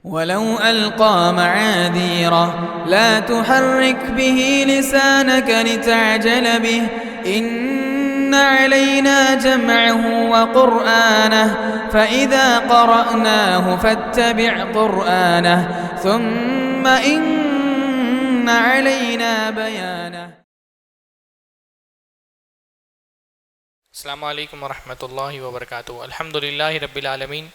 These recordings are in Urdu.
ولو ألقى معاذيره لا تحرك به لسانك لتعجل به إن علينا جمعه وقرآنه فإذا قرأناه فاتبع قرآنه ثم إن علينا بيانه. السلام علیکم ورحمۃ اللہ وبرکاتہ. الحمد للہ رب العالمین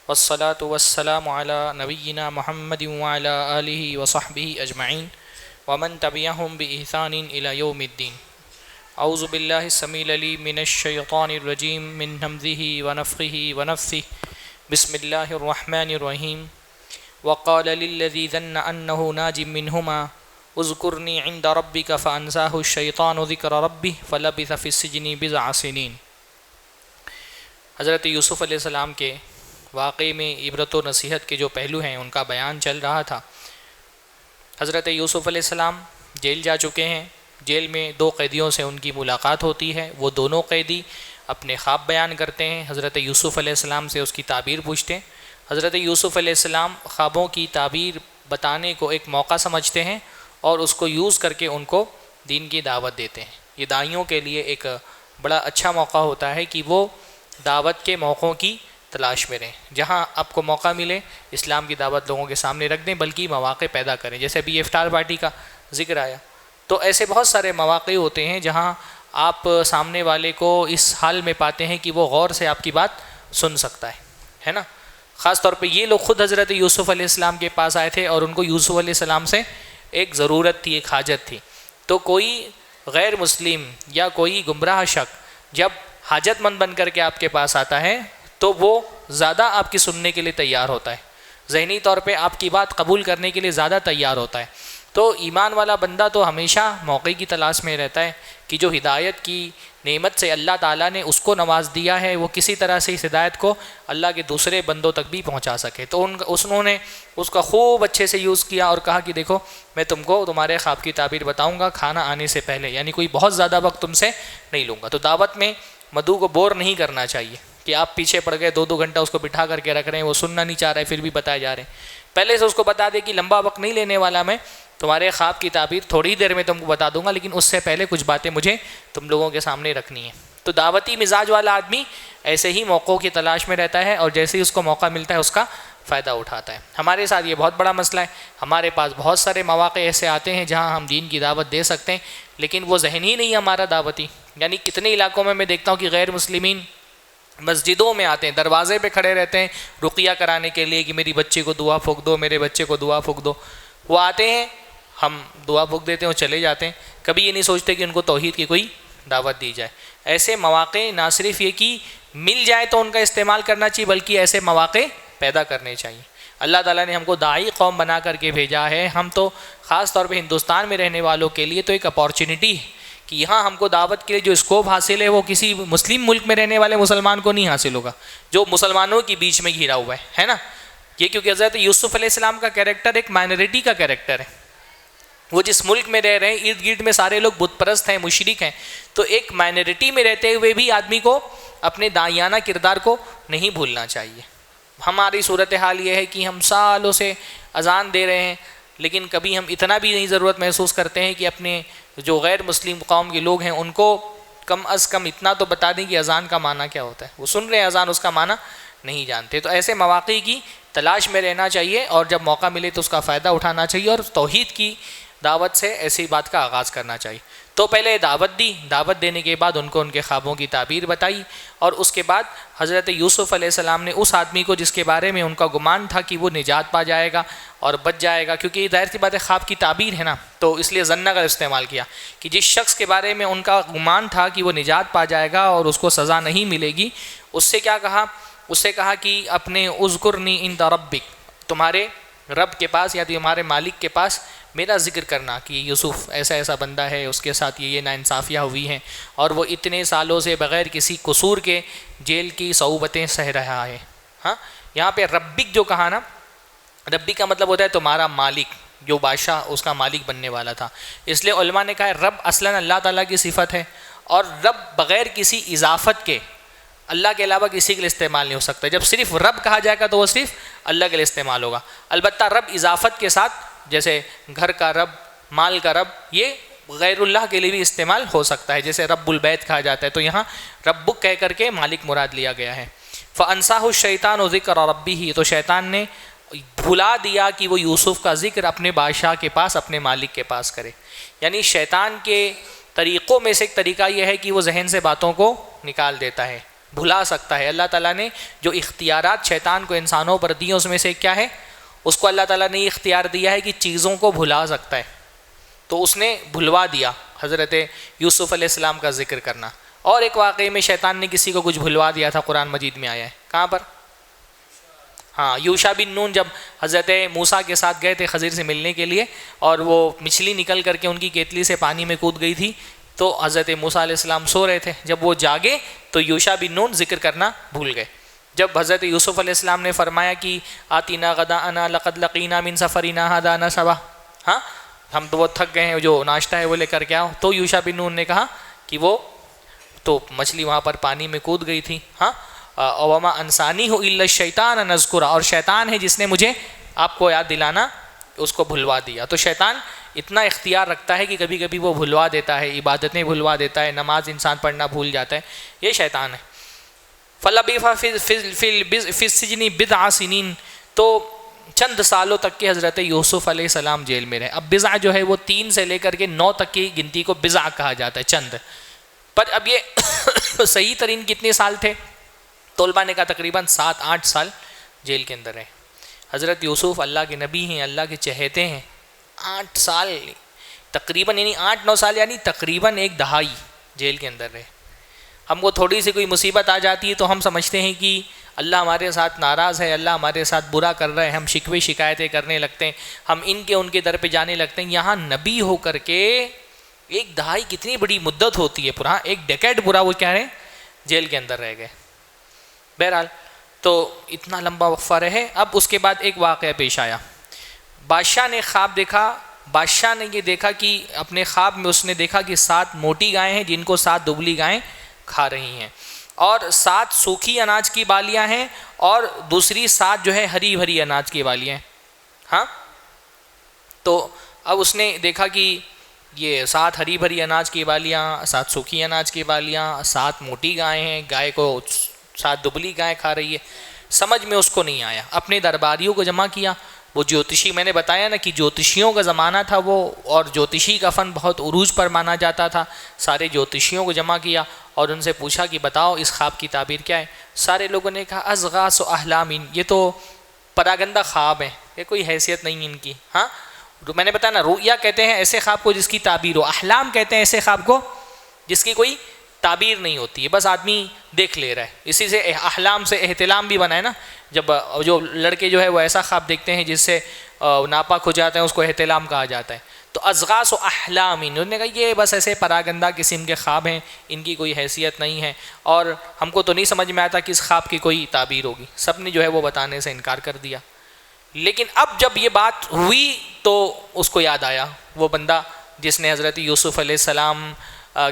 والصلاة والسلام علی نبینا محمد وعلی آلہ وصحبہ اجمعین ومن تبعہم بإحسان الی یوم الدین. اعوذ باللہ السمیع العلیم من الشیطان الرجیم من ہمزہ ونفخہ ونفثہ. بسم اللہ الرحمن الرحیم. وقال للذی ظن انہ ناج منہما اذکرنی عند ربک فانساہ الشیطان ذکر ربہ فلبث فی السجن بضع سنین. حضرت یوسف علیہ السلام کے واقعے میں عبرت و نصیحت کے جو پہلو ہیں ان کا بیان چل رہا تھا. حضرت یوسف علیہ السلام جیل جا چکے ہیں. جیل میں دو قیدیوں سے ان کی ملاقات ہوتی ہے. وہ دونوں قیدی اپنے خواب بیان کرتے ہیں. حضرت یوسف علیہ السلام سے اس کی تعبیر پوچھتے ہیں. حضرت یوسف علیہ السلام خوابوں کی تعبیر بتانے کو ایک موقع سمجھتے ہیں اور اس کو یوز کر کے ان کو دین کی دعوت دیتے ہیں. یہ داعیوں کے لیے ایک بڑا اچھا موقع ہوتا ہے کہ وہ دعوت کے موقعوں کی تلاش میں رہیں. جہاں آپ کو موقع ملے اسلام کی دعوت لوگوں کے سامنے رکھ دیں بلکہ مواقع پیدا کریں. جیسے ابھی افطار پارٹی کا ذکر آیا تو ایسے بہت سارے مواقع ہوتے ہیں جہاں آپ سامنے والے کو اس حال میں پاتے ہیں کہ وہ غور سے آپ کی بات سن سکتا ہے نا. خاص طور پہ یہ لوگ خود حضرت یوسف علیہ السلام کے پاس آئے تھے اور ان کو یوسف علیہ السلام سے ایک ضرورت تھی, ایک حاجت تھی. تو کوئی غیر مسلم یا کوئی گمراہ شخص جب حاجت مند بن کر کے آپ کے پاس آتا ہے تو وہ زیادہ آپ کی سننے کے لیے تیار ہوتا ہے, ذہنی طور پہ آپ کی بات قبول کرنے کے لیے زیادہ تیار ہوتا ہے. تو ایمان والا بندہ تو ہمیشہ موقع کی تلاش میں رہتا ہے کہ جو ہدایت کی نعمت سے اللہ تعالیٰ نے اس کو نواز دیا ہے وہ کسی طرح سے اس ہدایت کو اللہ کے دوسرے بندوں تک بھی پہنچا سکے. تو انہوں نے اس کا خوب اچھے سے یوز کیا اور کہا کہ دیکھو میں تم کو تمہارے خواب کی تعبیر بتاؤں گا کھانا آنے سے پہلے, یعنی کوئی بہت زیادہ وقت تم سے نہیں لوں گا. تو دعوت میں مدعو کو بور نہیں کرنا چاہیے کہ آپ پیچھے پڑ گئے 2 گھنٹہ اس کو بٹھا کر کے رکھ رہے ہیں, وہ سننا نہیں چاہ رہے پھر بھی بتائے جا رہے ہیں. پہلے سے اس کو بتا دے کہ لمبا وقت نہیں لینے والا, میں تمہارے خواب کی تعبیر تھوڑی دیر میں تم کو بتا دوں گا لیکن اس سے پہلے کچھ باتیں مجھے تم لوگوں کے سامنے رکھنی ہیں. تو دعوتی مزاج والا آدمی ایسے ہی موقعوں کی تلاش میں رہتا ہے اور جیسے ہی اس کو موقع ملتا ہے اس کا فائدہ اٹھاتا ہے. ہمارے ساتھ یہ بہت بڑا مسئلہ ہے. ہمارے پاس بہت سارے مواقع ایسے آتے ہیں جہاں ہم دین کی دعوت دے سکتے ہیں لیکن وہ ذہن ہی نہیں ہمارا دعوتی. یعنی کتنے علاقوں میں دیکھتا ہوں کہ غیر مسلمین مسجدوں میں آتے ہیں, دروازے پہ کھڑے رہتے ہیں رقیہ کرانے کے لیے کہ میری بچے کو دعا پھونک دو, میرے بچے کو دعا پھونک دو. وہ آتے ہیں, ہم دعا پھونک دیتے ہیں اور چلے جاتے ہیں. کبھی یہ نہیں سوچتے کہ ان کو توحید کی کوئی دعوت دی جائے. ایسے مواقع نہ صرف یہ کہ مل جائے تو ان کا استعمال کرنا چاہیے بلکہ ایسے مواقع پیدا کرنے چاہیے. اللہ تعالیٰ نے ہم کو داعی قوم بنا کر کے بھیجا ہے. ہم تو خاص طور پہ ہندوستان میں رہنے والوں کے لیے تو ایک اپارچونٹی ہے کہ یہاں ہم کو دعوت کے لیے جو اسکوپ حاصل ہے وہ کسی مسلم ملک میں رہنے والے مسلمان کو نہیں حاصل ہوگا جو مسلمانوں کے بیچ میں گھرا ہوا ہے نا. یہ کیونکہ حضرت یوسف علیہ السلام کا کیریکٹر ایک مائنورٹی کا کیریکٹر ہے. وہ جس ملک میں رہ رہے ہیں ارد گرد میں سارے لوگ بت پرست ہیں, مشرک ہیں. تو ایک مائنورٹی میں رہتے ہوئے بھی آدمی کو اپنے داعیانہ کردار کو نہیں بھولنا چاہیے. ہماری صورتحال یہ ہے کہ ہم سالوں سے اذان دے رہے ہیں لیکن کبھی ہم اتنا بھی نہیں ضرورت محسوس کرتے ہیں کہ اپنے جو غیر مسلم قوم کے لوگ ہیں ان کو کم از کم اتنا تو بتا دیں کہ اذان کا معنی کیا ہوتا ہے. وہ سن رہے ہیں اذان, اس کا معنی نہیں جانتے. تو ایسے مواقع کی تلاش میں رہنا چاہیے اور جب موقع ملے تو اس کا فائدہ اٹھانا چاہیے اور توحید کی دعوت سے ایسی بات کا آغاز کرنا چاہیے. تو پہلے دعوت دی, دعوت دینے کے بعد ان کو ان کے خوابوں کی تعبیر بتائی اور اس کے بعد حضرت یوسف علیہ السلام نے اس آدمی کو جس کے بارے میں ان کا گمان تھا کہ وہ نجات پا جائے گا اور بچ جائے گا, کیونکہ یہ ظاہر سی بات ہے خواب کی تعبیر ہے نا, تو اس لیے ظن کا استعمال کیا کہ جس شخص کے بارے میں ان کا گمان تھا کہ وہ نجات پا جائے گا اور اس کو سزا نہیں ملے گی, اس سے کیا کہا, اس سے کہا کہ اپنے اذکرنی عند ربک, تمہارے رب کے پاس یا تمہارے مالک کے پاس میرا ذکر کرنا کہ یوسف ایسا ایسا بندہ ہے, اس کے ساتھ یہ ناانصافیاں ہوئی ہیں اور وہ اتنے سالوں سے بغیر کسی قصور کے جیل کی صعوبتیں سہ رہا ہے. ہاں, یہاں پہ ربک جو کہا نا, ربی کا مطلب ہوتا ہے تمہارا مالک, جو بادشاہ اس کا مالک بننے والا تھا. اس لیے علماء نے کہا رب اصلاً اللہ تعالیٰ کی صفت ہے اور رب بغیر کسی اضافت کے اللہ کے علاوہ کسی کے لیے استعمال نہیں ہو سکتا. جب صرف رب کہا جائے گا تو وہ صرف اللہ کے لیے استعمال ہوگا. البتہ رب اضافت کے ساتھ، جیسے گھر کا رب، مال کا رب، یہ غیر اللہ کے لیے بھی استعمال ہو سکتا ہے. جیسے رب البیت کہا جاتا ہے تو یہاں ربک کہہ کر کے مالک مراد لیا گیا ہے. فَأَنْسَاهُ الشَّيْطَانُ ذِكْرَ رَبِّهِ، تو شیطان نے بھلا دیا کہ وہ یوسف کا ذکر اپنے بادشاہ کے پاس، اپنے مالک کے پاس کرے. یعنی شیطان کے طریقوں میں سے ایک طریقہ یہ ہے کہ وہ ذہن سے باتوں کو نکال دیتا ہے، بھلا سکتا ہے. اللہ تعالیٰ نے جو اختیارات شیطان کو انسانوں پر دیے اس میں سے کیا ہے؟ اس کو اللہ تعالیٰ نے یہ اختیار دیا ہے کہ چیزوں کو بھلا سکتا ہے. تو اس نے بھلوا دیا حضرت یوسف علیہ السلام کا ذکر کرنا. اور ایک واقعے میں شیطان نے کسی کو کچھ بھلوا دیا تھا، قرآن مجید میں آیا ہے. کہاں پر؟ ہاں، یوشع بن نون جب حضرت موسیٰ کے ساتھ گئے تھے خضر سے ملنے کے لیے، اور وہ مچھلی نکل کر کے ان کی کیتلی سے پانی میں کود گئی تھی، تو حضرت موسیٰ علیہ السلام سو رہے تھے. جب وہ جاگے تو یوشع بن نون ذکر کرنا بھول گئے. جب حضرت یوسف علیہ السلام نے فرمایا کہ آتینا غداءنا لقد لقینا من سفرنا ھذا نصبا، ہاں ہم تو بہت تھک گئے ہیں، جو ناشتہ ہے وہ لے کر کے آؤ. تو یوشع بن نون نے کہا کہ وہ تو مچھلی وہاں پر پانی میں کود گئی تھی. ہاں، وما انسانی ہو الا الشیطان ان اذکرہ، اور شیطان ہے جس نے مجھے آپ کو یاد دلانا اس کو بھلوا دیا. تو شیطان اتنا اختیار رکھتا ہے کہ کبھی کبھی وہ بھلوا دیتا ہے، عبادتیں بھلوا دیتا ہے، نماز انسان پڑھنا بھول جاتا ہے. یہ شیطان ہے. فلبث فی السجن بضع سنین، تو چند سالوں تک کے حضرت یوسف علیہ السلام جیل میں رہے. اب بضع جو ہے وہ 3 سے لے کر کے 9 تک کی گنتی کو بضع کہا جاتا ہے، چند. پر اب یہ صحیح ترین کتنے سال تھے؟ طلباء نے کہا تقریباً 7-8 سال جیل کے اندر رہے. حضرت یوسف اللہ کے نبی ہیں، اللہ کے چہیتے ہیں. 8 سال تقریباً، یعنی 8-9 سال یعنی تقریباً 1 دہائی جیل کے اندر رہے. ہم کو تھوڑی سی کوئی مصیبت آ جاتی ہے تو ہم سمجھتے ہیں کہ اللہ ہمارے ساتھ ناراض ہے، اللہ ہمارے ساتھ برا کر رہا ہے، ہم شکوے شکایتیں کرنے لگتے ہیں، ہم ان کے در پہ جانے لگتے ہیں. یہاں نبی ہو کر کے 1 دہائی کتنی بڑی مدت ہوتی ہے، پورا 1 ڈیکیڈ پورا وہ کیا ہے جیل کے اندر رہ گئے. بہرحال تو اتنا لمبا وقفہ رہے. اب اس کے بعد ایک واقعہ پیش آیا. بادشاہ نے خواب دیکھا. بادشاہ نے یہ دیکھا کہ اپنے خواب میں اس نے دیکھا کہ 7 موٹی گائیں ہیں جن کو 7 دبلی گائیں کھا رہی ہیں، اور 7 سوکھی اناج کی بالیاں ہیں، اور دوسری 7 جو ہے ہری بھری اناج کی بالیاں ہیں. ہاں، تو اب اس نے دیکھا کہ یہ 7 ہری بھری اناج کی بالیاں، 7 سوکھی اناج کی بالیاں، 7 موٹی گائیں ہیں، گائے کو 7 دبلی گائیں کھا رہی ہے. سمجھ میں اس کو نہیں آیا. اپنے درباریوں کو جمع کیا. وہ جوتشی، میں نے بتایا نا کہ جوتشیوں کا زمانہ تھا وہ، اور جوتشی کا فن بہت عروج پر مانا جاتا تھا. سارے جوتشیوں کو جمع کیا اور ان سے پوچھا کہ بتاؤ اس خواب کی تعبیر کیا ہے. سارے لوگوں نے کہا اضغاث احلام، یہ تو پراگندہ خواب ہیں، یہ کوئی حیثیت نہیں ان کی. ہاں، میں نے بتایا نا، رؤیا کہتے ہیں ایسے خواب کو جس کی تعبیر ہو، احلام کہتے ہیں ایسے خواب کو جس کی کوئی تعبیر نہیں ہوتی ہے، بس آدمی دیکھ لے رہا ہے. اسی سے احلام سے احتلام بھی بنا ہے نا. جب جو لڑکے جو ہے وہ ایسا خواب دیکھتے ہیں جس سے ناپاک ہو جاتے ہیں اس کو احتلام کہا جاتا ہے. تو اضغاث و احلام، انہوں نے کہا یہ بس ایسے پراگندہ قسم کے خواب ہیں، ان کی کوئی حیثیت نہیں ہے، اور ہم کو تو نہیں سمجھ میں آتا کہ اس خواب کی کوئی تعبیر ہوگی. سب نے جو ہے وہ بتانے سے انکار کر دیا. لیکن اب جب یہ بات ہوئی تو اس کو یاد آیا وہ بندہ جس نے حضرت یوسف علیہ السلام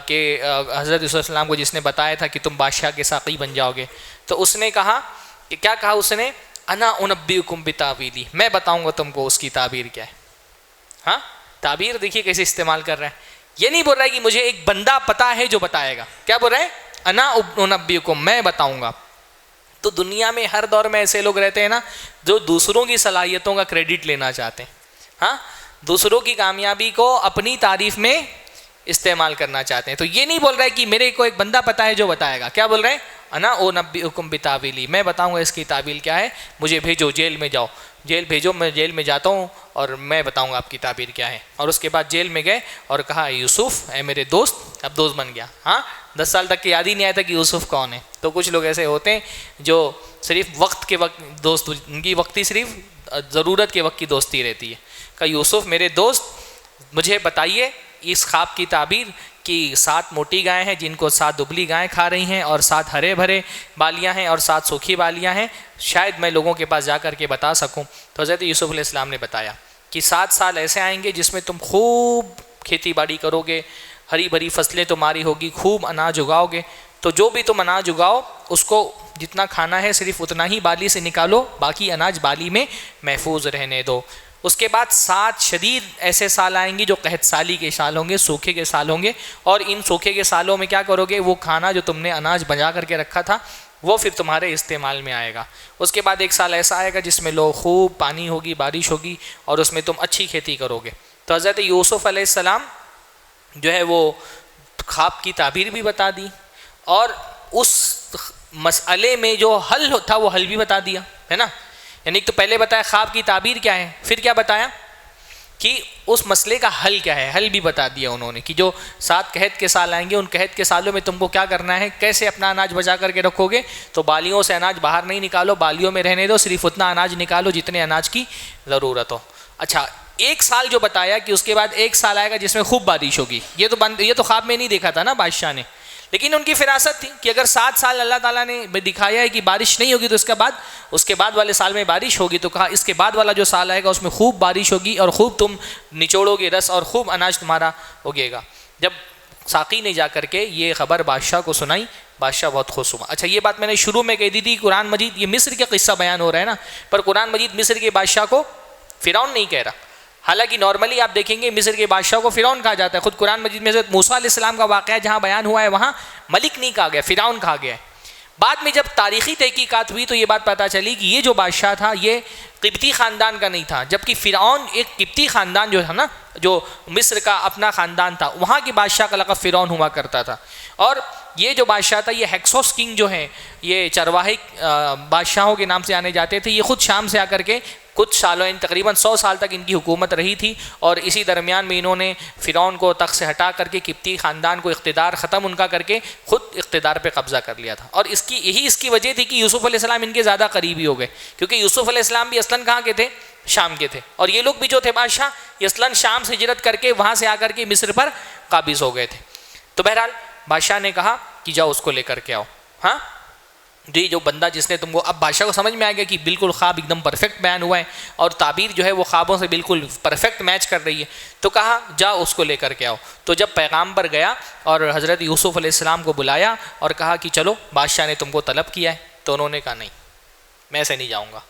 کہ حضرت یوسف علیہ السلام کو جس نے بتایا تھا کہ تم بادشاہ کے ساقی بن جاؤ گے. تو اس نے کہا کہ کیا کہا اس نے؟ انا انبئکم بتاویلی، میں بتاؤں گا تم کو اس کی تعبیر کیا ہے. ہاں، تعبیر دیکھیے کیسے استعمال کر رہے ہیں. یہ نہیں بول رہا ہے کہ مجھے ایک بندہ پتا ہے جو بتائے گا. کیا بول رہے ہیں؟ انا انبئکم، میں بتاؤں گا. تو دنیا میں ہر دور میں ایسے لوگ رہتے ہیں نا جو دوسروں کی صلاحیتوں کا کریڈٹ لینا چاہتے ہیں. ہاں، دوسروں کی کامیابی کو اپنی تعریف میں استعمال کرنا چاہتے ہیں. تو یہ نہیں بول رہا ہے کہ میرے کو ایک بندہ پتا ہے جو بتائے گا. کیا بول رہے ہیں؟ انا انبئکم بتاویلی، میں بتاؤں گا اس کی تعبیر کیا ہے، مجھے بھیجو، جیل میں جاؤ، جیل بھیجو، میں جیل میں جاتا ہوں اور میں بتاؤں گا آپ کی تعبیر کیا ہے. اور اس کے بعد جیل میں گئے اور کہا یوسف اے میرے دوست، اب دوست بن گیا. ہاں، 10 سال تک یاد ہی نہیں آیا تھا کہ یوسف کون ہے. تو کچھ لوگ ایسے ہوتے ہیں جو صرف وقت کے وقت دوست، ان کی وقتی صرف ضرورت کے وقت کی دوستی رہتی ہے. کہا یوسف میرے دوست مجھے بتائیے اس خواب کی تعبیر کہ 7 موٹی گائیں ہیں جن کو 7 دبلی گائیں کھا رہی ہیں، اور 7 ہرے بھرے بالیاں ہیں اور 7 سوکھی بالیاں ہیں، شاید میں لوگوں کے پاس جا کر کے بتا سکوں. تو حضرت یوسف علیہ السلام نے بتایا کہ 7 سال ایسے آئیں گے جس میں تم خوب کھیتی باڑی کرو گے، ہری بھری فصلیں تمہاری ہوگی، خوب اناج اگاؤ گے. تو جو بھی تم اناج اگاؤ اس کو جتنا کھانا ہے صرف اتنا ہی بالی سے نکالو، باقی اناج بالی میں محفوظ رہنے دو۔ اس کے بعد 7 شدید ایسے سال آئیں گے جو قحط سالی کے سال ہوں گے، سوکھے کے سال ہوں گے، اور ان سوکھے کے سالوں میں کیا کرو گے، وہ کھانا جو تم نے اناج بچا کر کے رکھا تھا وہ پھر تمہارے استعمال میں آئے گا۔ اس کے بعد 1 سال ایسا آئے گا جس میں لوگ خوب پانی ہوگی، بارش ہوگی، اور اس میں تم اچھی کھیتی کرو گے۔ تو حضرت یوسف علیہ السلام جو ہے وہ خواب کی تعبیر بھی بتا دی، اور اس مسئلے میں جو حل تھا وہ حل بھی بتا دیا، ہے نا۔ یعنی تو پہلے بتایا خواب کی تعبیر کیا ہے، پھر کیا بتایا کہ اس مسئلے کا حل کیا ہے، حل بھی بتا دیا انہوں نے کہ جو 7 قحط کے سال آئیں گے ان قحط کے سالوں میں تم کو کیا کرنا ہے، کیسے اپنا اناج بچا کر کے رکھو گے۔ تو بالیوں سے اناج باہر نہیں نکالو، بالیوں میں رہنے دو، صرف اتنا اناج نکالو جتنے اناج کی ضرورت ہو۔ اچھا 1 سال جو بتایا کہ اس کے بعد 1 سال آئے گا جس میں خوب بارش ہوگی، یہ تو خواب میں نہیں دیکھا تھا نا بادشاہ نے، لیکن ان کی فراست تھی کہ اگر 7 سال اللہ تعالیٰ نے دکھایا ہے کہ بارش نہیں ہوگی تو اس کے بعد والے سال میں بارش ہوگی، تو کہا اس کے بعد والا جو سال آئے گا اس میں خوب بارش ہوگی اور خوب تم نچوڑو گے رس اور خوب اناج تمہارا اگے گا۔ جب ساقی نے جا کر کے یہ خبر بادشاہ کو سنائی، بادشاہ بہت خوش ہوا۔ اچھا یہ بات میں نے شروع میں کہہ دی تھی، قرآن مجید یہ مصر کا قصہ بیان ہو رہا ہے نا، پر قرآن مجید مصر کے بادشاہ کو فرعون نہیں کہہ رہا، حالانکہ نارملی آپ دیکھیں گے مصر کے بادشاہ کو فرعون کہا جاتا ہے۔ خود قرآن مجید میں حضرت موسیٰ علیہ السلام کا واقعہ جہاں بیان ہوا ہے وہاں ملک نہیں کہا گیا، فرعون کہا گیا ہے۔ بعد میں جب تاریخی تحقیقات ہوئی تو یہ بات پتہ چلی کہ یہ جو بادشاہ تھا یہ قبطی خاندان کا نہیں تھا، جبکہ فرعون ایک قبطی خاندان جو تھا نا، جو مصر کا اپنا خاندان تھا، وہاں کے بادشاہ کا لقب فرعون ہوا کرتا تھا۔ اور یہ جو بادشاہ تھا یہ ہیکسوس کنگ جو ہیں، یہ چرواہے بادشاہوں کے نام سے آنے جاتے تھے، یہ خود شام سے آ کر کے کچھ سالوں تقریباً 100 سال تک ان کی حکومت رہی تھی، اور اسی درمیان میں انہوں نے فرعون کو تخت سے ہٹا کر کے قبطی خاندان کو اقتدار ختم ان کا کر کے خود اقتدار پہ قبضہ کر لیا تھا۔ اور اس کی وجہ تھی کہ یوسف علیہ السلام ان کے زیادہ قریبی ہو گئے، کیونکہ یوسف علیہ السلام بھی اصلاً کہاں کے تھے، شام کے تھے، اور یہ لوگ بھی جو تھے بادشاہ یہ اصلاً شام سے ہجرت کر کے وہاں سے آ کر کے مصر پر قابض ہو گئے تھے۔ تو بہرحال بادشاہ نے کہا کہ جاؤ اس کو لے کر کے آؤ۔ ہاں جی جو بندہ جس نے تم کو، اب بادشاہ کو سمجھ میں آ گیا کہ بالکل خواب ایک دم پرفیکٹ بیان ہوا ہے اور تعبیر جو ہے وہ خوابوں سے بالکل پرفیکٹ میچ کر رہی ہے، تو کہا جاؤ اس کو لے کر کے آؤ۔ تو جب پیغامبر گیا اور حضرت یوسف علیہ السلام کو بلایا اور کہا کہ چلو بادشاہ نے تم کو طلب کیا ہے، تو انہوں نے کہا نہیں میں ایسے نہیں جاؤں گا۔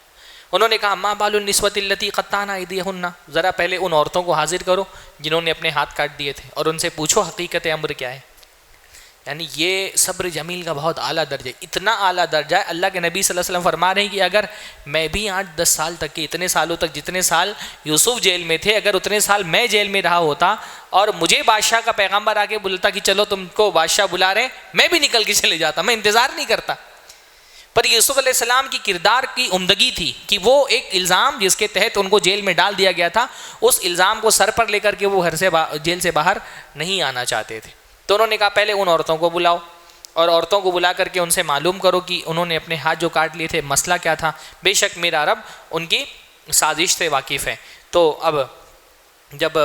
انہوں نے کہا ما بال النسوۃ اللتی قطعن ایدیہن، ذرا پہلے ان عورتوں کو حاضر کرو جنہوں نے اپنے ہاتھ کاٹ دیے تھے، اور ان سے پوچھو حقیقت امر کیا ہے۔ یعنی یہ صبر جمیل کا بہت اعلیٰ درجہ، اتنا اعلیٰ درجہ ہے، اللہ کے نبی صلی اللہ علیہ وسلم فرما رہے ہیں کہ اگر میں بھی 8-10 سال تک کے اتنے سالوں تک جتنے سال یوسف جیل میں تھے، اگر اتنے سال میں جیل میں رہا ہوتا اور مجھے بادشاہ کا پیغامبر آ کے بولتا کہ چلو تم کو بادشاہ بلا رہے ہیں، میں بھی نکل کے چلے جاتا، میں انتظار نہیں کرتا۔ پر یوسف علیہ السلام کی کردار کی عمدگی تھی کہ وہ ایک الزام جس کے تحت ان کو جیل میں ڈال دیا گیا تھا، اس الزام کو سر پر لے کر کے وہ گھر سے جیل سے باہر نہیں آنا چاہتے تھے۔ تو انہوں نے کہا پہلے ان عورتوں کو بلاؤ، اور عورتوں کو بلا کر کے ان سے معلوم کرو کہ انہوں نے اپنے ہاتھ جو کاٹ لیے تھے مسئلہ کیا تھا، بے شک میرا رب ان کی سازش سے واقف ہے۔ تو اب جب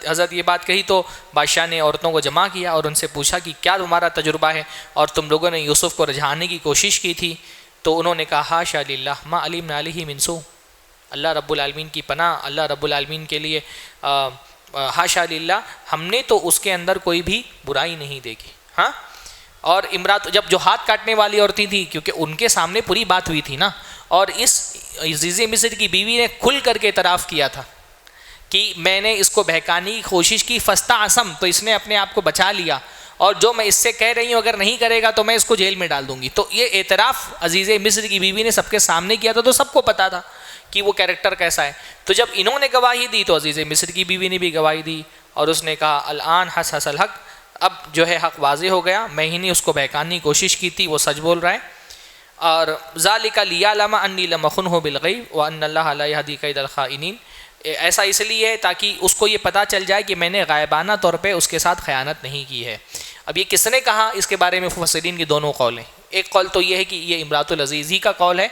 حضرت یہ بات کہی تو بادشاہ نے عورتوں کو جمع کیا اور ان سے پوچھا کہ کیا تمہارا تجربہ ہے اور تم لوگوں نے یوسف کو رجھانے کی کوشش کی تھی؟ تو انہوں نے کہا حاشا للہ ما علمنا علیہ من سوء، اللہ رب العالمین کی پناہ، اللہ رب العالمین کے لیے حاشا للہ، ہم نے تو اس کے اندر کوئی بھی برائی نہیں دیکھی۔ ہاں اور امرات جب جو ہاتھ کاٹنے والی عورتیں تھیں، کیونکہ ان کے سامنے پوری بات ہوئی تھی نا، اور اس عزیز مصر کی بیوی نے کھل کر کے اعتراف کیا تھا کہ میں نے اس کو بہکانے کی کوشش کی، فاستعصم، تو اس نے اپنے آپ کو بچا لیا، اور جو میں اس سے کہہ رہی ہوں اگر نہیں کرے گا تو میں اس کو جیل میں ڈال دوں گی۔ تو یہ اعتراف عزیز مصر کی بیوی نے سب کے سامنے کیا تھا، تو سب کو پتا تھا کہ وہ کیریکٹر کیسا ہے۔ تو جب انہوں نے گواہی دی تو عزیز مصر کی بیوی نے بھی گواہی دی، اور اس نے کہا الآن حس حس الحق، اب جو ہے حق واضح ہو گیا، میں ہی نے اس کو بہکانے کی کوشش کی تھی، وہ سچ بول رہا ہے۔ اور ذالک لیعلم انی لم اخنہ بالغیب وان اللہ لا یہدی کید الخائنین، ایسا اس لیے ہے تاکہ اس کو یہ پتہ چل جائے کہ میں نے غائبانہ طور پہ اس کے ساتھ خیانت نہیں کی ہے۔ اب یہ کس نے کہا، اس کے بارے میں مفسرین کی دونوں قول ہیں۔ ایک قول تو یہ ہے کہ یہ امرات العزیز ہی کا قول ہے،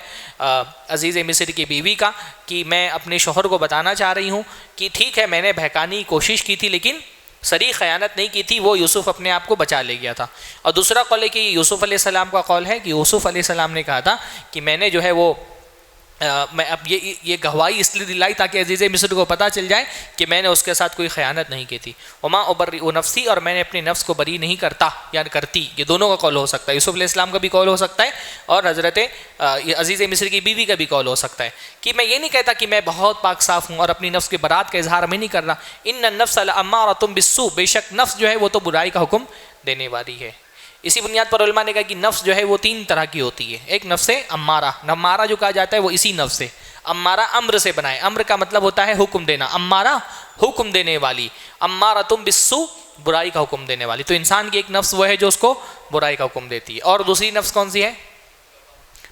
عزیز مصر کی بیوی کا، کہ میں اپنے شوہر کو بتانا چاہ رہی ہوں کہ ٹھیک ہے میں نے بہکانے کی کوشش کی تھی لیکن صریح خیانت نہیں کی تھی، وہ یوسف اپنے آپ کو بچا لے گیا تھا۔ اور دوسرا قول ہے کہ یوسف علیہ السلام کا قول ہے کہ یوسف علیہ السلام نے کہا تھا کہ میں نے جو ہے وہ میں اب یہ گواہی اس لیے دلائی تاکہ عزیز مصر کو پتہ چل جائے کہ میں نے اس کے ساتھ کوئی خیانت نہیں کی تھی. وما ابرئ نفسی، اور میں نے اپنے نفس کو بری نہیں کرتا یعنی کرتی. یہ دونوں کا قول ہو سکتا ہے، یوسف علیہ السلام کا بھی قول ہو سکتا ہے اور حضرت عزیز مصر کی بیوی کا بھی قول ہو سکتا ہے کہ میں یہ نہیں کہتا کہ میں بہت پاک صاف ہوں اور اپنی نفس کے برات کا اظہار میں نہیں کر رہا. ان النفس لامارۃ بالسوء، بے شک نفس جو ہے وہ تو برائی کا حکم دینے والی ہے. اسی بنیاد پر علماء نے کہا کہ نفس جو ہے وہ 3 طرح کی ہوتی ہے. ایک نفس امارہ، امارہ جو کہا جاتا ہے وہ اسی نفس سے، امارہ امر سے بنائے، امر کا مطلب ہوتا ہے حکم دینا، امارہ حکم دینے والی، امارۃ بالسوء برائی کا حکم دینے والی. تو انسان کی ایک نفس وہ ہے جو اس کو برائی کا حکم دیتی ہے. اور دوسری نفس کون سی ہے؟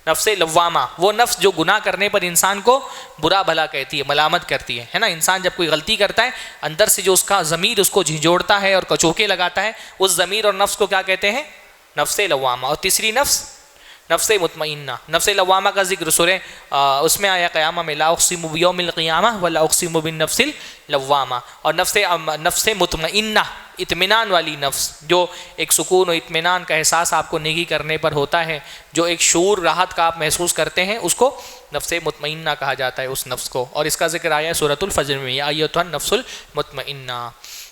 نفس لوامہ، وہ نفس جو گناہ کرنے پر انسان کو برا بھلا کہتی ہے، ملامت کرتی ہے نا. انسان جب کوئی غلطی کرتا ہے اندر سے جو اس کا ضمیر اس کو جھنجھوڑتا ہے اور کچوکے لگاتا ہے، اس ضمیر اور نفس کو کیا کہتے ہیں؟ نفس لوامہ. اور تیسری نفس نفس مطمئنہ. نفس لوامہ کا ذکر سورہ اس میں آیا قیامہ میں، لا اقسم بیوم القیامہ ولا اقسم بالنفس اللوامہ. اور نفس مطمئنہ اطمینان والی نفس، جو ایک سکون و اطمینان کا احساس آپ کو نیکی کرنے پر ہوتا ہے، جو ایک شعور راحت کا آپ محسوس کرتے ہیں، اس کو نفس مطمئنہ کہا جاتا ہے اس نفس کو. اور اس کا ذکر آیا ہے سورۃ الفجر میں، یا ایھا النفس المطمئنہ.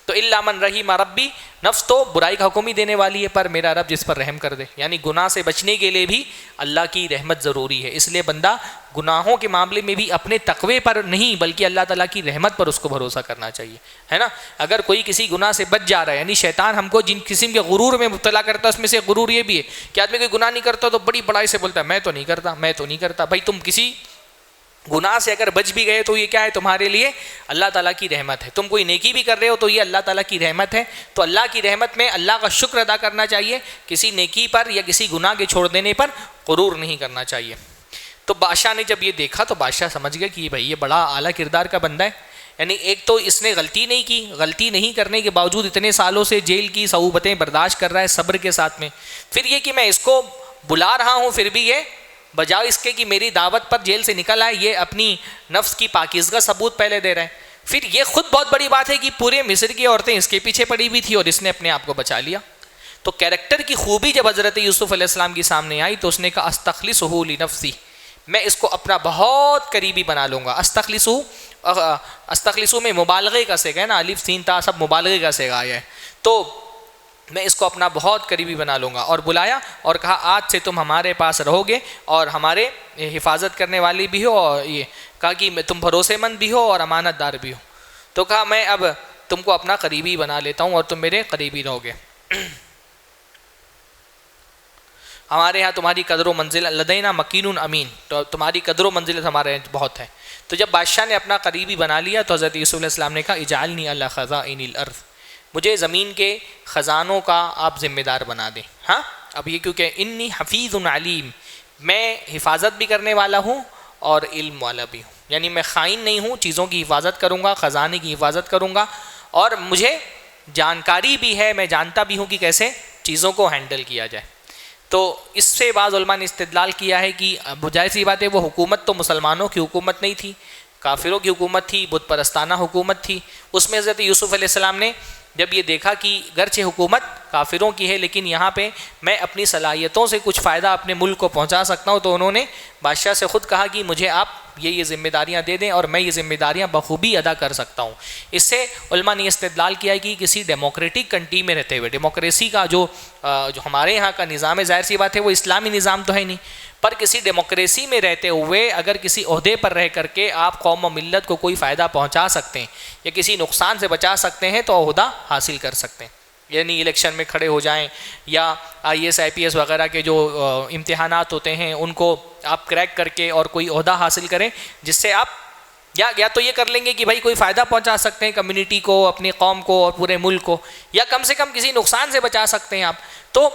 تو الا من رحم ربی، نفس تو برائی کا حکم ہی دینے والی ہے پر میرا رب جس پر رحم کر دے. یعنی گناہ سے بچنے کے لیے بھی اللہ کی رحمت ضروری ہے. اس لیے بندہ گناہوں کے معاملے میں بھی اپنے تقوی پر نہیں بلکہ اللہ تعالیٰ کی رحمت پر اس کو بھروسہ کرنا چاہیے، ہے نا. اگر کوئی کسی گناہ سے بچ جا رہا ہے، یعنی شیطان ہم کو جن قسم کے غرور میں مبتلا کرتا ہے، اس میں سے غرور یہ بھی ہے کہ آدمی کوئی گناہ نہیں کرتا تو بڑی بڑائی سے بولتا ہے میں تو نہیں کرتا، میں تو نہیں کرتا. بھائی تم کسی گناہ سے اگر بچ بھی گئے تو یہ کیا ہے؟ تمہارے لیے اللہ تعالیٰ کی رحمت ہے. تم کوئی نیکی بھی کر رہے ہو تو یہ اللہ تعالیٰ کی رحمت ہے. تو اللہ کی رحمت میں اللہ کا شکر ادا کرنا چاہیے، کسی نیکی پر یا کسی گناہ کے چھوڑ دینے پر غرور نہیں کرنا چاہیے. تو بادشاہ نے جب یہ دیکھا تو بادشاہ سمجھ گیا کہ بھائی یہ بڑا اعلیٰ کردار کا بندہ ہے. یعنی ایک تو اس نے غلطی نہیں کی، غلطی نہیں کرنے کے باوجود اتنے سالوں سے جیل کی صعوبتیں برداشت کر رہا ہے صبر کے ساتھ میں. پھر یہ کہ میں اس کو بلا رہا ہوں پھر بھی یہ بجائے اس کے کہ میری دعوت پر جیل سے نکل آئے، یہ اپنی نفس کی پاکیزگی ثبوت پہلے دے رہا ہے. پھر یہ خود بہت بڑی بات ہے کہ پورے مصر کی عورتیں اس کے پیچھے پڑی ہوئی تھی اور اس نے اپنے آپ کو بچا لیا. تو کیریکٹر کی خوبی جب حضرت یوسف علیہ السلام کی سامنے آئی تو اس نے کہا استخلصہ لنفسی، میں اس کو اپنا بہت قریبی بنا لوں گا. استخلصہ میں مبالغے کا صیغہ ہے نا، الف سین تا سب مبالغے کا صیغہ آیا ہے. تو میں اس کو اپنا بہت قریبی بنا لوں گا. اور بلایا اور کہا آج سے تم ہمارے پاس رہو گے اور ہمارے حفاظت کرنے والی بھی ہو، اور یہ کہا کہ تم بھروسے مند بھی ہو اور امانت دار بھی ہو. تو کہا میں اب تم کو اپنا قریبی بنا لیتا ہوں اور تم میرے قریبی رہو گے. ہمارے ہاں تمہاری قدر و منزل لدینا مکین امین، تو تمہاری قدر و منزلت ہمارے یہاں بہت ہے. تو جب بادشاہ نے اپنا قریبی بنا لیا تو حضرت یوسف علیہ السلام نے کہا اجعلنی علی خزائن الارض، مجھے زمین کے خزانوں کا آپ ذمہ دار بنا دیں. ہاں اب یہ کیونکہ انی حفیظ علیم، میں حفاظت بھی کرنے والا ہوں اور علم والا بھی ہوں. یعنی میں خائن نہیں ہوں، چیزوں کی حفاظت کروں گا، خزانے کی حفاظت کروں گا، اور مجھے جانکاری بھی ہے، میں جانتا بھی ہوں کہ کیسے چیزوں کو ہینڈل کیا جائے. تو اس سے بعض علماء نے استدلال کیا ہے کہ ظاہر سی بات ہے وہ حکومت تو مسلمانوں کی حکومت نہیں تھی، کافروں کی حکومت تھی، بت پرستانہ حکومت تھی. اس میں حضرت یوسف علیہ السلام نے جب یہ دیکھا کہ گرچہ حکومت کافروں کی ہے لیکن یہاں پہ میں اپنی صلاحیتوں سے کچھ فائدہ اپنے ملک کو پہنچا سکتا ہوں، تو انہوں نے بادشاہ سے خود کہا کہ مجھے آپ یہ ذمہ داریاں دے دیں اور میں یہ ذمہ داریاں بخوبی ادا کر سکتا ہوں. اس سے علماء نے استدلال کیا ہے کہ کسی ڈیموکریٹک کنٹری میں رہتے ہوئے، ڈیموکریسی کا جو ہمارے یہاں کا نظام ہے، ظاہر سی بات ہے وہ اسلامی نظام تو ہے نہیں، پر کسی ڈیموکریسی میں رہتے ہوئے اگر کسی عہدے پر رہ کر کے آپ قوم و ملت کو کوئی فائدہ پہنچا سکتے ہیں یا کسی نقصان سے بچا سکتے ہیں تو عہدہ حاصل کر سکتے ہیں. یعنی الیکشن میں کھڑے ہو جائیں یا IAS IPS وغیرہ کے جو امتحانات ہوتے ہیں ان کو آپ کریک کر کے اور کوئی عہدہ حاصل کریں جس سے آپ یا تو یہ کر لیں گے کہ بھائی کوئی فائدہ پہنچا سکتے ہیں کمیونٹی کو، اپنی قوم کو اور پورے ملک کو، یا کم سے کم کسی نقصان سے بچا سکتے ہیں آپ. تو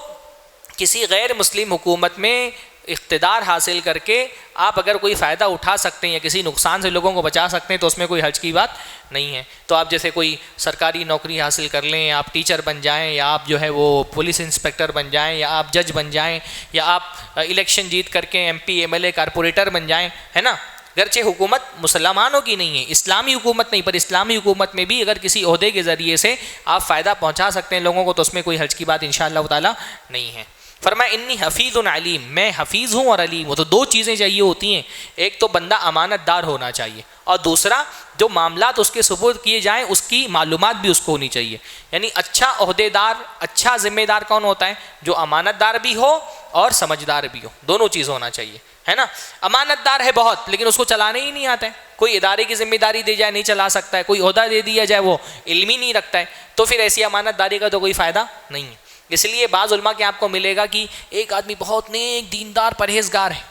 کسی غیر مسلم حکومت میں اقتدار حاصل کر کے آپ اگر کوئی فائدہ اٹھا سکتے ہیں یا کسی نقصان سے لوگوں کو بچا سکتے ہیں تو اس میں کوئی حرج کی بات نہیں ہے. تو آپ جیسے کوئی سرکاری نوکری حاصل کر لیں، آپ ٹیچر بن جائیں، یا آپ جو ہے وہ پولیس انسپیکٹر بن جائیں، یا آپ جج بن جائیں، یا آپ الیکشن جیت کر کے MP MLA کارپوریٹر بن جائیں، ہے نا. گرچہ حکومت مسلمانوں کی نہیں ہے، اسلامی حکومت نہیں، پر اسلامی حکومت میں بھی اگر کسی عہدے کے ذریعے سے آپ فائدہ پہنچا سکتے ہیں لوگوں کو تو اس میں کوئی حرج کی بات انشاءاللہ تعالی نہیں ہے. فرمایا انی حفیظ علیم، میں حفیظ ہوں اور علیم ہوں. تو دو چیزیں چاہیے ہوتی ہیں، ایک تو بندہ امانت دار ہونا چاہیے، اور دوسرا جو معاملات اس کے سپرد کیے جائیں اس کی معلومات بھی اس کو ہونی چاہیے. یعنی اچھا عہدے دار، اچھا ذمہ دار کون ہوتا ہے؟ جو امانت دار بھی ہو اور سمجھدار بھی ہو، دونوں چیز ہونا چاہیے، ہے نا. امانت دار ہے بہت لیکن اس کو چلانے ہی نہیں آتا ہے. کوئی ادارے کی ذمہ داری دی جائے نہیں چلا سکتا ہے، کوئی عہدہ دے دیا جائے وہ علم ہی نہیں رکھتا ہے، تو پھر ایسی امانت داری کا تو کوئی فائدہ نہیں ہے. اس لیے بعض علماء کے آپ کو ملے گا کہ ایک آدمی بہت نیک دیندار پرہیزگار ہے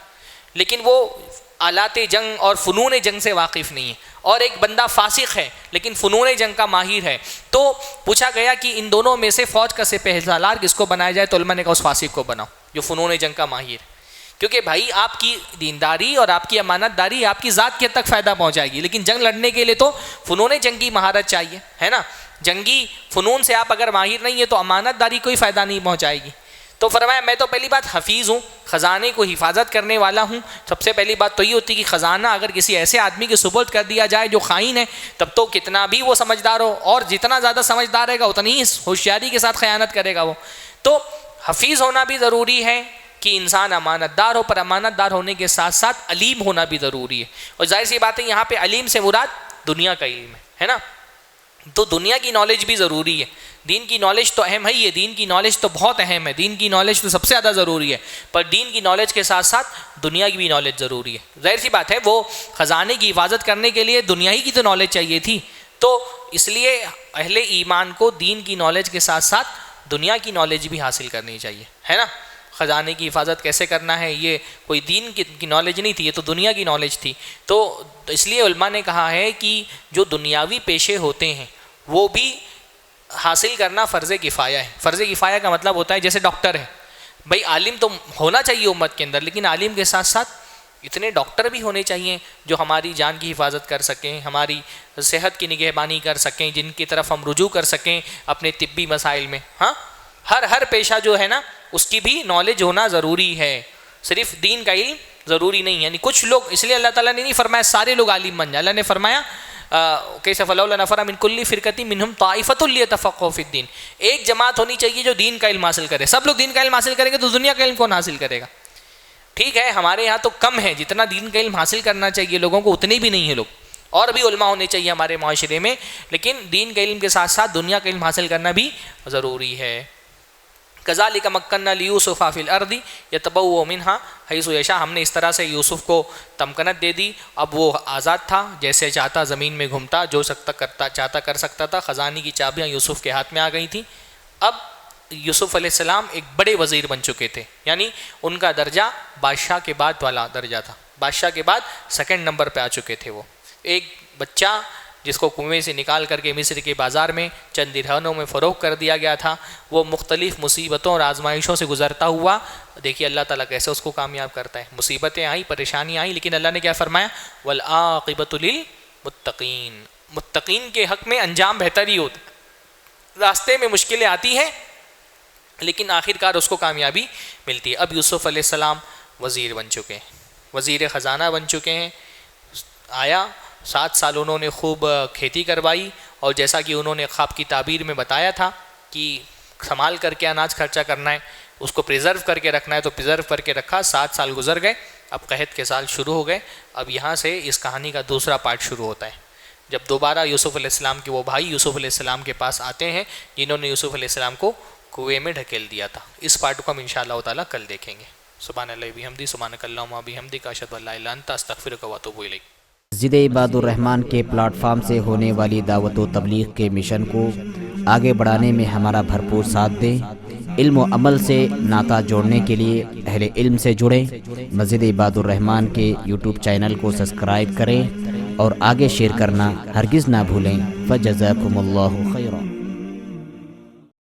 لیکن وہ آلات جنگ اور فنون جنگ سے واقف نہیں ہے، اور ایک بندہ فاسق ہے لیکن فنون جنگ کا ماہر ہے. تو پوچھا گیا کہ ان دونوں میں سے فوج کا سپہ سالار کس کو بنایا جائے؟ تو علماء نے کہا اس فاسق کو بناؤ جو فنون جنگ کا ماہر ہے، کیونکہ بھائی آپ کی دینداری اور آپ کی امانت داری آپ کی ذات کی حد تک فائدہ پہنچائے گی، لیکن جنگ لڑنے کے لیے تو فنون جنگ کی مہارت چاہیے، ہے نا. جنگی فنون سے آپ اگر ماہر نہیں ہے تو امانت داری کوئی فائدہ نہیں پہنچائے گی. تو فرمایا میں تو پہلی بات حفیظ ہوں، خزانے کو حفاظت کرنے والا ہوں. سب سے پہلی بات تو یہ ہوتی ہے کہ خزانہ اگر کسی ایسے آدمی کے سپرد کر دیا جائے جو خائن ہے، تب تو کتنا بھی وہ سمجھدار ہو، اور جتنا زیادہ سمجھدار رہے گا اتنی ہی ہوشیاری کے ساتھ خیانت کرے گا وہ. تو حفیظ ہونا بھی ضروری ہے کہ انسان امانت دار ہو، پر امانت دار ہونے کے ساتھ ساتھ علیم ہونا بھی ضروری ہے. اور ظاہر سی بات ہے یہاں پہ علیم سے مراد دنیا کا علم ہے نا. تو دنیا کی نالج بھی ضروری ہے. دین کی نالج تو اہم ہے ہی ہے، دین کی نالج تو بہت اہم ہے، دین کی نالج تو سب سے زیادہ ضروری ہے، پر دین کی نالج کے ساتھ ساتھ دنیا کی بھی نالج ضروری ہے. ظاہر سی بات ہے وہ خزانے کی حفاظت کرنے کے لیے دنیا ہی کی تو نالج چاہیے تھی، تو اس لیے اہل ایمان کو دین کی نالج کے ساتھ ساتھ دنیا کی نالج بھی حاصل کرنی چاہیے، ہے نا. خزانے کی حفاظت کیسے کرنا ہے یہ کوئی دین کی نالج نہیں تھی، یہ تو دنیا کی نالج تھی. تو اس لیے علماء نے کہا ہے کہ جو دنیاوی پیشے ہوتے ہیں وہ بھی حاصل کرنا فرض کفایہ ہے. فرض کفایہ کا مطلب ہوتا ہے جیسے ڈاکٹر ہے، بھائی عالم تو ہونا چاہیے امت کے اندر، لیکن عالم کے ساتھ ساتھ اتنے ڈاکٹر بھی ہونے چاہیے جو ہماری جان کی حفاظت کر سکیں، ہماری صحت کی نگہبانی کر سکیں، جن کی طرف ہم رجوع کر سکیں اپنے طبی مسائل میں. ہاں ہر پیشہ جو ہے نا اس کی بھی نالج ہونا ضروری ہے، صرف دین کا علم ضروری نہیں. یعنی کچھ لوگ، اس لیے اللہ تعالیٰ نے نہیں فرمایا سارے لوگ عالم بن جائیں، اللہ نے فرمایا کیسے فلولا نفر من کل فرقۃ منہم طائفۃ لیتفقہوا فی الدین. ایک جماعت ہونی چاہیے جو دین کا علم حاصل کرے. سب لوگ دین کا علم حاصل کریں گے تو دنیا کا علم کون حاصل کرے گا؟ ٹھیک ہے ہمارے یہاں تو کم ہے، جتنا دین کا علم حاصل کرنا چاہیے لوگوں کو اتنے بھی نہیں ہیں لوگ، اور بھی علماء ہونے چاہیے ہمارے معاشرے میں، لیکن دین کے علم کے ساتھ ساتھ دنیا کا علم حاصل کرنا بھی ضروری ہے. کذالک مکننا لیوسف فی الارض یتبوأ منہا حیث یشاء. ہم نے اس طرح سے یوسف کو تمکنت دے دی، اب وہ آزاد تھا، جیسے چاہتا زمین میں گھومتا، جو چاہتا کر سکتا تھا. خزانے کی چابیاں یوسف کے ہاتھ میں آ گئی تھیں. اب یوسف علیہ السلام ایک بڑے وزیر بن چکے تھے، یعنی ان کا درجہ بادشاہ کے بعد والا درجہ تھا، بادشاہ کے بعد سیکنڈ نمبر پہ آ چکے تھے. وہ ایک بچہ جس کو کنویں سے نکال کر کے مصر کے بازار میں چند درہموں میں فروخت کر دیا گیا تھا، وہ مختلف مصیبتوں اور آزمائشوں سے گزرتا ہوا، دیکھیے اللہ تعالیٰ کیسے اس کو کامیاب کرتا ہے. مصیبتیں آئیں، پریشانیاں آئیں، لیکن اللہ نے کیا فرمایا؟ والعاقبۃ للمتقین. متقین کے حق میں انجام بہتر ہی ہوتا ہے. راستے میں مشکلیں آتی ہیں لیکن آخر کار اس کو کامیابی ملتی ہے. اب یوسف علیہ السلام وزیر بن چکے ہیں، وزیر خزانہ بن چکے ہیں. آیا 7 سال انہوں نے خوب کھیتی کروائی، اور جیسا کہ انہوں نے خواب کی تعبیر میں بتایا تھا کہ سنبھال کر کے اناج خرچہ کرنا ہے، اس کو پریزرو کر کے رکھنا ہے، تو پریزرو کر کے رکھا. 7 سال گزر گئے، اب قحط کے سال شروع ہو گئے. اب یہاں سے اس کہانی کا دوسرا پارٹ شروع ہوتا ہے، جب دوبارہ یوسف علیہ السلام کے وہ بھائی یوسف علیہ السلام کے پاس آتے ہیں جنہوں نے یوسف علیہ السلام کو کنویں میں ڈھکیل دیا تھا. اس پارٹ کو ہم انشاءاللہ تعالیٰ کل دیکھیں گے. سبحان اللہ بحمدہ، سبحانک اللہم وبحمدک، اشہد ان لا الہ الا انت، استغفرک واتوب الیک. مسجد عباد الرحمن کے پلیٹ فارم سے ہونے والی دعوت و تبلیغ کے مشن کو آگے بڑھانے میں ہمارا بھرپور ساتھ دیں. علم و عمل سے ناطہ جوڑنے کے لیے اہل علم سے جڑیں. مسجد عباد الرحمن کے یوٹیوب چینل کو سبسکرائب کریں اور آگے شیئر کرنا ہرگز نہ بھولیں. فجزاکم اللہ